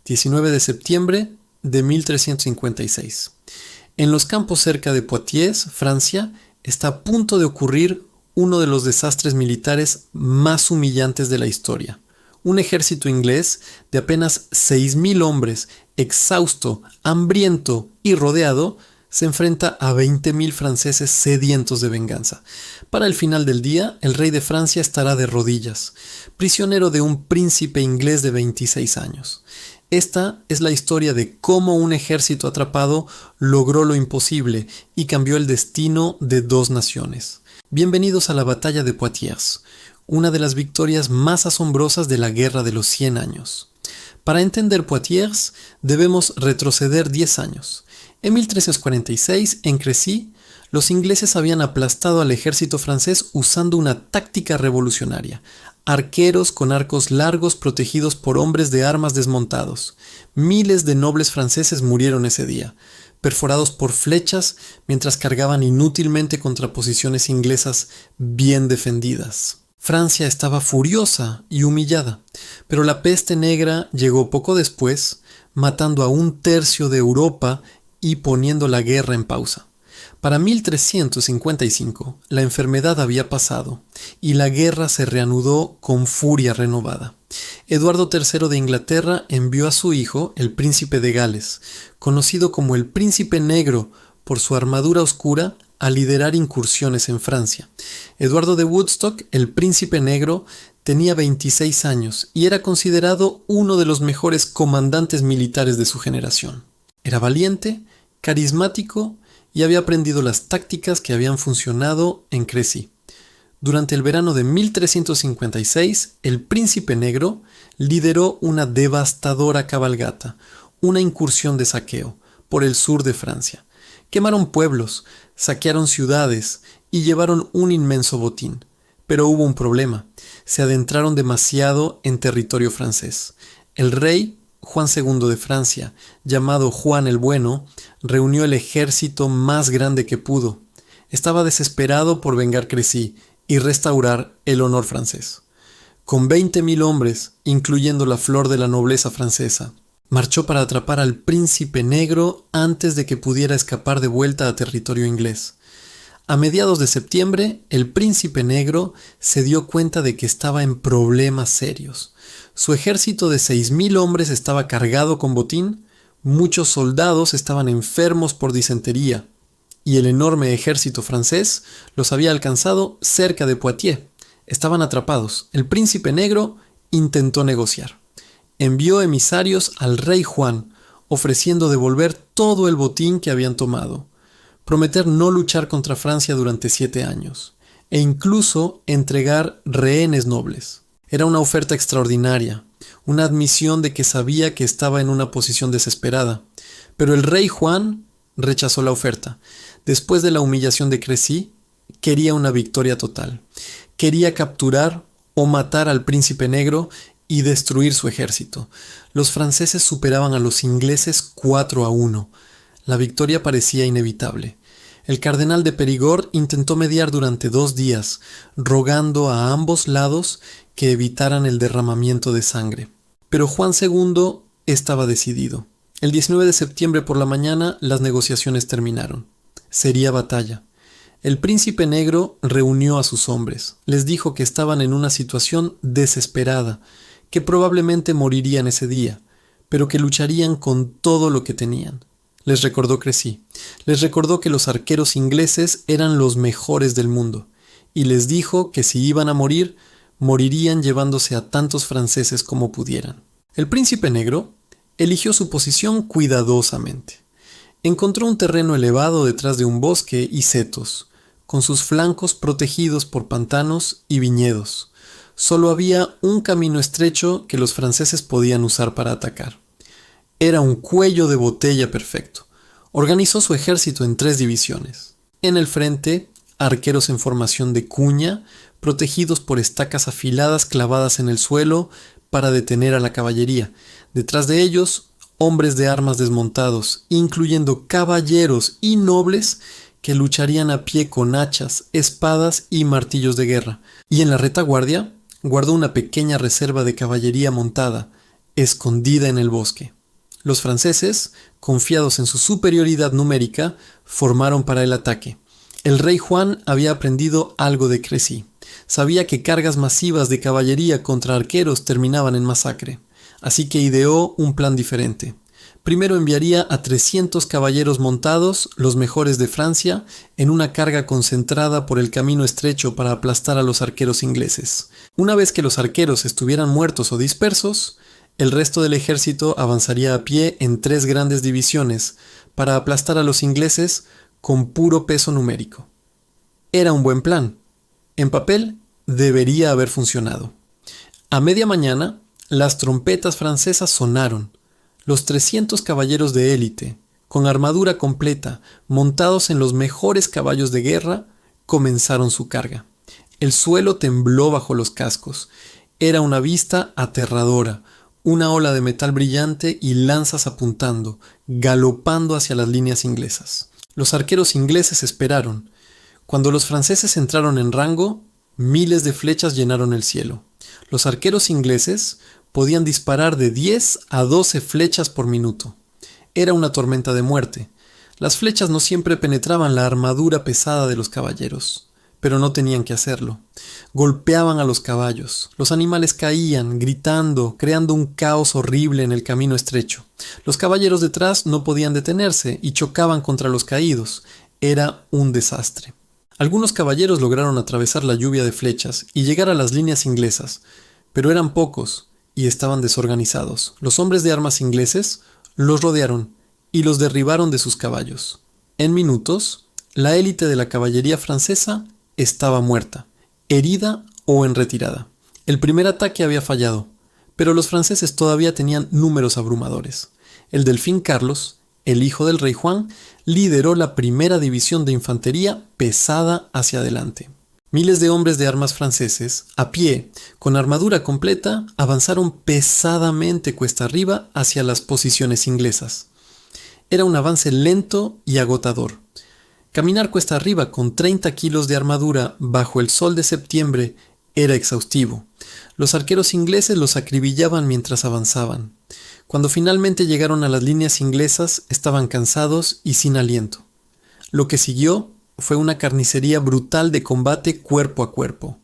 19 de septiembre de 1356. En los campos cerca de Poitiers, Francia, está a punto de ocurrir uno de los desastres militares más humillantes de la historia. Un ejército inglés de apenas 6.000 hombres, exhausto, hambriento y rodeado, se enfrenta a 20.000 franceses sedientos de venganza. Para el final del día, el rey de Francia estará de rodillas, prisionero de un príncipe inglés de 26 años. Esta es la historia de cómo un ejército atrapado logró lo imposible y cambió el destino de dos naciones. Bienvenidos a la batalla de Poitiers, una de las victorias más asombrosas de la Guerra de los 100 años. Para entender Poitiers, debemos retroceder 10 años. En 1346, en Crecy, los ingleses habían aplastado al ejército francés usando una táctica revolucionaria. Arqueros con arcos largos protegidos por hombres de armas desmontados. Miles de nobles franceses murieron ese día, perforados por flechas mientras cargaban inútilmente contra posiciones inglesas bien defendidas. Francia estaba furiosa y humillada, pero la peste negra llegó poco después, matando a un tercio de Europa y poniendo la guerra en pausa. Para 1355, la enfermedad había pasado y la guerra se reanudó con furia renovada. Eduardo III de Inglaterra envió a su hijo, el príncipe de Gales, conocido como el Príncipe Negro por su armadura oscura, a liderar incursiones en Francia. Eduardo de Woodstock, el Príncipe Negro, tenía 26 años y era considerado uno de los mejores comandantes militares de su generación. Era valiente, carismático y había aprendido las tácticas que habían funcionado en Crecy. Durante el verano de 1356, el Príncipe Negro lideró una devastadora cabalgata, una incursión de saqueo, por el sur de Francia. Quemaron pueblos, saquearon ciudades y llevaron un inmenso botín. Pero hubo un problema. Se adentraron demasiado en territorio francés. El rey Juan II de Francia, llamado Juan el Bueno, reunió el ejército más grande que pudo. Estaba desesperado por vengar Crecy y restaurar el honor francés. Con 20.000 hombres, incluyendo la flor de la nobleza francesa, marchó para atrapar al Príncipe Negro antes de que pudiera escapar de vuelta a territorio inglés. A mediados de septiembre, el Príncipe Negro se dio cuenta de que estaba en problemas serios. Su ejército de 6.000 hombres estaba cargado con botín, muchos soldados estaban enfermos por disentería, y el enorme ejército francés los había alcanzado cerca de Poitiers. Estaban atrapados. El Príncipe Negro intentó negociar. Envió emisarios al rey Juan, ofreciendo devolver todo el botín que habían tomado, prometer no luchar contra Francia durante 7 años, e incluso entregar rehenes nobles. Era una oferta extraordinaria, una admisión de que sabía que estaba en una posición desesperada. Pero el rey Juan rechazó la oferta. Después de la humillación de Crecy, quería una victoria total. Quería capturar o matar al Príncipe Negro y destruir su ejército. Los franceses superaban a los ingleses 4-1. La victoria parecía inevitable. El cardenal de Périgord intentó mediar durante 2 días, rogando a ambos lados que evitaran el derramamiento de sangre. Pero Juan II estaba decidido. El 19 de septiembre por la mañana las negociaciones terminaron. Sería batalla. El Príncipe Negro reunió a sus hombres. Les dijo que estaban en una situación desesperada, que probablemente morirían ese día, pero que lucharían con todo lo que tenían. Les recordó Crecy. Les recordó que los arqueros ingleses eran los mejores del mundo, y les dijo que si iban a morir, morirían llevándose a tantos franceses como pudieran. El Príncipe Negro eligió su posición cuidadosamente. Encontró un terreno elevado detrás de un bosque y setos, con sus flancos protegidos por pantanos y viñedos. Solo había un camino estrecho que los franceses podían usar para atacar. Era un cuello de botella perfecto. Organizó su ejército en 3 divisiones. En el frente, arqueros en formación de cuña, protegidos por estacas afiladas clavadas en el suelo para detener a la caballería. Detrás de ellos, hombres de armas desmontados, incluyendo caballeros y nobles que lucharían a pie con hachas, espadas y martillos de guerra. Y en la retaguardia, guardó una pequeña reserva de caballería montada, escondida en el bosque. Los franceses, confiados en su superioridad numérica, formaron para el ataque. El rey Juan había aprendido algo de Crécy. Sabía que cargas masivas de caballería contra arqueros terminaban en masacre, así que ideó un plan diferente. Primero enviaría a 300 caballeros montados, los mejores de Francia, en una carga concentrada por el camino estrecho para aplastar a los arqueros ingleses. Una vez que los arqueros estuvieran muertos o dispersos, el resto del ejército avanzaría a pie en 3 grandes divisiones para aplastar a los ingleses con puro peso numérico. Era un buen plan. En papel, debería haber funcionado. A media mañana, las trompetas francesas sonaron. Los 300 caballeros de élite, con armadura completa, montados en los mejores caballos de guerra, comenzaron su carga. El suelo tembló bajo los cascos. Era una vista aterradora, una ola de metal brillante y lanzas apuntando, galopando hacia las líneas inglesas. Los arqueros ingleses esperaron. Cuando los franceses entraron en rango, miles de flechas llenaron el cielo. Los arqueros ingleses podían disparar de 10 a 12 flechas por minuto. Era una tormenta de muerte. Las flechas no siempre penetraban la armadura pesada de los caballeros, pero no tenían que hacerlo. Golpeaban a los caballos. Los animales caían, gritando, creando un caos horrible en el camino estrecho. Los caballeros detrás no podían detenerse y chocaban contra los caídos. Era un desastre. Algunos caballeros lograron atravesar la lluvia de flechas y llegar a las líneas inglesas, pero eran pocos y estaban desorganizados. Los hombres de armas ingleses los rodearon y los derribaron de sus caballos. En minutos, la élite de la caballería francesa estaba muerta, herida o en retirada. El primer ataque había fallado, pero los franceses todavía tenían números abrumadores. El delfín Carlos, el hijo del rey Juan, lideró la primera división de infantería pesada hacia adelante. Miles de hombres de armas franceses, a pie, con armadura completa, avanzaron pesadamente cuesta arriba hacia las posiciones inglesas. Era un avance lento y agotador. Caminar cuesta arriba con 30 kilos de armadura bajo el sol de septiembre era exhaustivo. Los arqueros ingleses los acribillaban mientras avanzaban. Cuando finalmente llegaron a las líneas inglesas, estaban cansados y sin aliento. Lo que siguió fue una carnicería brutal de combate cuerpo a cuerpo.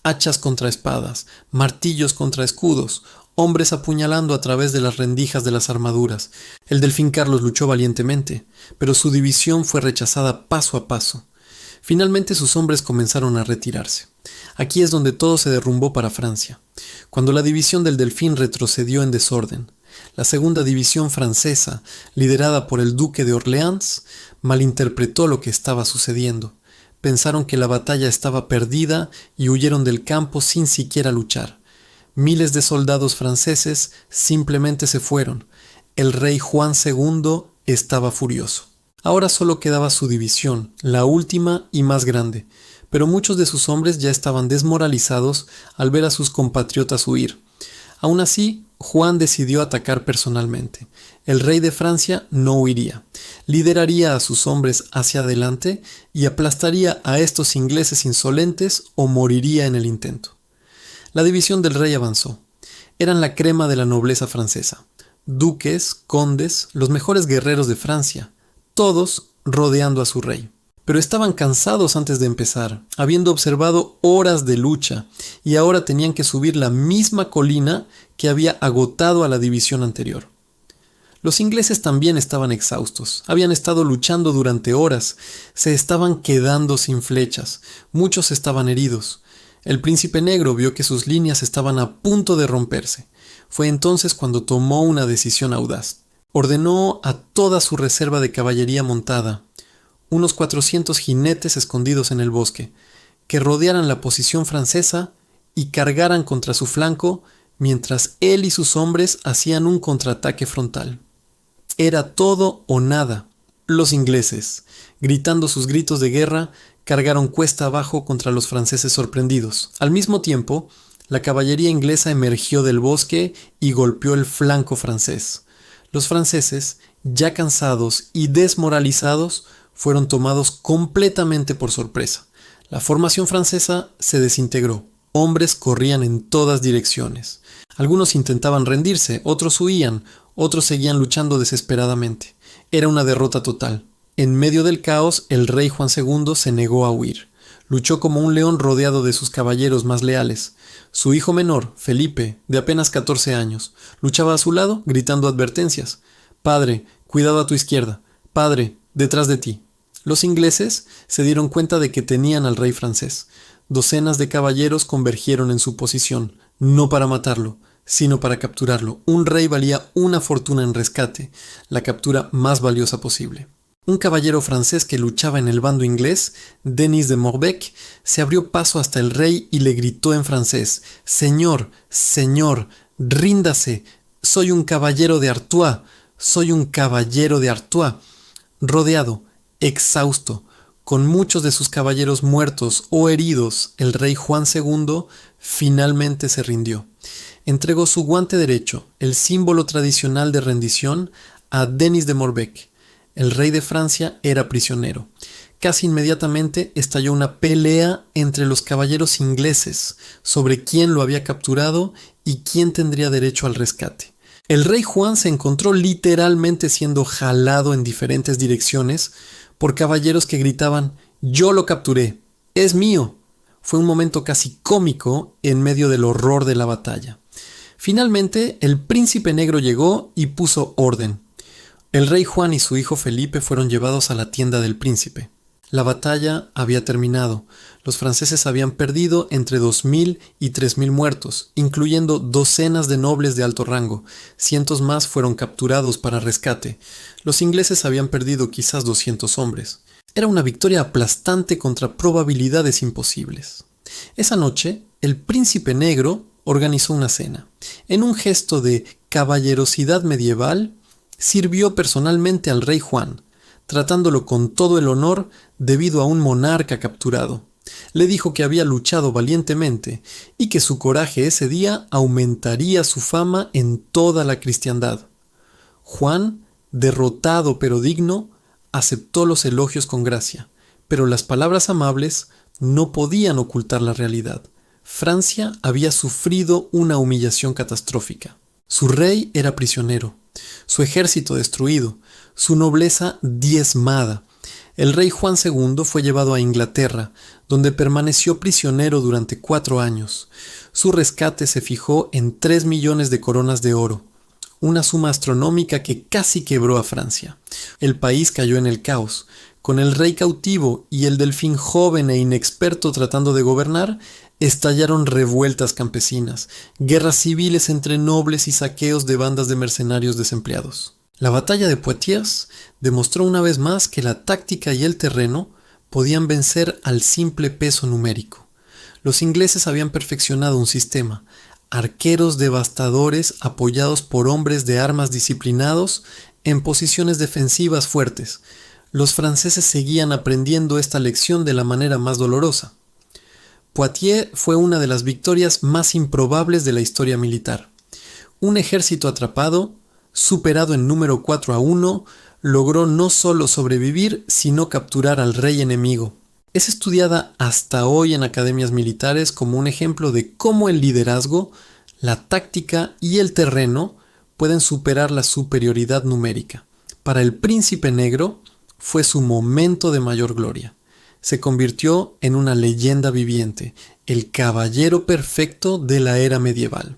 Hachas contra espadas, martillos contra escudos, hombres apuñalando a través de las rendijas de las armaduras. El delfín Carlos luchó valientemente, pero su división fue rechazada paso a paso. Finalmente sus hombres comenzaron a retirarse. Aquí es donde todo se derrumbó para Francia, cuando la división del delfín retrocedió en desorden. La segunda división francesa, liderada por el duque de Orleans, malinterpretó lo que estaba sucediendo. Pensaron que la batalla estaba perdida y huyeron del campo sin siquiera luchar. Miles de soldados franceses simplemente se fueron. El rey Juan II estaba furioso. Ahora solo quedaba su división, la última y más grande, pero muchos de sus hombres ya estaban desmoralizados al ver a sus compatriotas huir. Aún así, Juan decidió atacar personalmente. El rey de Francia no huiría. Lideraría a sus hombres hacia adelante y aplastaría a estos ingleses insolentes o moriría en el intento. La división del rey avanzó. Eran la crema de la nobleza francesa. Duques, condes, los mejores guerreros de Francia, todos rodeando a su rey. Pero estaban cansados antes de empezar, habiendo observado horas de lucha, y ahora tenían que subir la misma colina que había agotado a la división anterior. Los ingleses también estaban exhaustos, habían estado luchando durante horas, se estaban quedando sin flechas, muchos estaban heridos. El príncipe negro vio que sus líneas estaban a punto de romperse. Fue entonces cuando tomó una decisión audaz. Ordenó a toda su reserva de caballería montada, unos 400 jinetes escondidos en el bosque, que rodearan la posición francesa y cargaran contra su flanco mientras él y sus hombres hacían un contraataque frontal. Era todo o nada. Los ingleses, gritando sus gritos de guerra, cargaron cuesta abajo contra los franceses sorprendidos. Al mismo tiempo, la caballería inglesa emergió del bosque y golpeó el flanco francés. Los franceses, ya cansados y desmoralizados, fueron tomados completamente por sorpresa. La formación francesa se desintegró. Hombres corrían en todas direcciones. Algunos intentaban rendirse, otros huían, otros seguían luchando desesperadamente. Era una derrota total. En medio del caos, el rey Juan II se negó a huir. Luchó como un león rodeado de sus caballeros más leales. Su hijo menor, Felipe, de apenas 14 años, luchaba a su lado gritando advertencias. «Padre, cuidado a tu izquierda. Padre, detrás de ti». Los ingleses se dieron cuenta de que tenían al rey francés. Docenas de caballeros convergieron en su posición, no para matarlo, sino para capturarlo. Un rey valía una fortuna en rescate, la captura más valiosa posible. Un caballero francés que luchaba en el bando inglés, Denis de Morbec, se abrió paso hasta el rey y le gritó en francés: «Señor, señor, ríndase, soy un caballero de Artois, soy un caballero de Artois». Rodeado, exhausto, con muchos de sus caballeros muertos o heridos, el rey Juan II finalmente se rindió. Entregó su guante derecho, el símbolo tradicional de rendición, a Denis de Morbec. El rey de Francia era prisionero. Casi inmediatamente estalló una pelea entre los caballeros ingleses sobre quién lo había capturado y quién tendría derecho al rescate. El rey Juan se encontró literalmente siendo jalado en diferentes direcciones por caballeros que gritaban: «Yo lo capturé, es mío». Fue un momento casi cómico en medio del horror de la batalla. Finalmente, el príncipe negro llegó y puso orden. El rey Juan y su hijo Felipe fueron llevados a la tienda del príncipe. La batalla había terminado. Los franceses habían perdido entre 2.000 y 3.000 muertos, incluyendo docenas de nobles de alto rango. Cientos más fueron capturados para rescate. Los ingleses habían perdido quizás 200 hombres. Era una victoria aplastante contra probabilidades imposibles. Esa noche, el príncipe negro organizó una cena. En un gesto de caballerosidad medieval, sirvió personalmente al rey Juan, tratándolo con todo el honor debido a un monarca capturado. Le dijo que había luchado valientemente y que su coraje ese día aumentaría su fama en toda la cristiandad. Juan, derrotado pero digno, aceptó los elogios con gracia, pero las palabras amables no podían ocultar la realidad. Francia había sufrido una humillación catastrófica. Su rey era prisionero, su ejército destruido, su nobleza diezmada. El rey Juan II fue llevado a Inglaterra, donde permaneció prisionero durante 4 años. Su rescate se fijó en 3 millones de coronas de oro, una suma astronómica que casi quebró a Francia. El país cayó en el caos. Con el rey cautivo y el delfín joven e inexperto tratando de gobernar, estallaron revueltas campesinas, guerras civiles entre nobles y saqueos de bandas de mercenarios desempleados. La batalla de Poitiers demostró una vez más que la táctica y el terreno podían vencer al simple peso numérico. Los ingleses habían perfeccionado un sistema: arqueros devastadores apoyados por hombres de armas disciplinados en posiciones defensivas fuertes. Los franceses seguían aprendiendo esta lección de la manera más dolorosa. Poitiers fue una de las victorias más improbables de la historia militar. Un ejército atrapado, superado en número 4-1, logró no solo sobrevivir, sino capturar al rey enemigo. Es estudiada hasta hoy en academias militares como un ejemplo de cómo el liderazgo, la táctica y el terreno pueden superar la superioridad numérica. Para el príncipe negro fue su momento de mayor gloria. Se convirtió en una leyenda viviente, el caballero perfecto de la era medieval.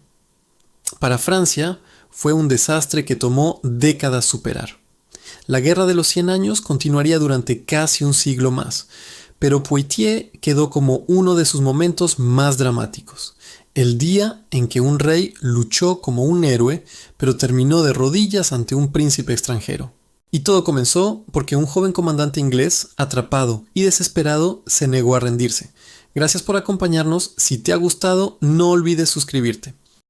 Para Francia, fue un desastre que tomó décadas superar. La Guerra de los 100 años continuaría durante casi un siglo más, pero Poitiers quedó como uno de sus momentos más dramáticos. El día en que un rey luchó como un héroe, pero terminó de rodillas ante un príncipe extranjero. Y todo comenzó porque un joven comandante inglés, atrapado y desesperado, se negó a rendirse. Gracias por acompañarnos. Si te ha gustado, no olvides suscribirte.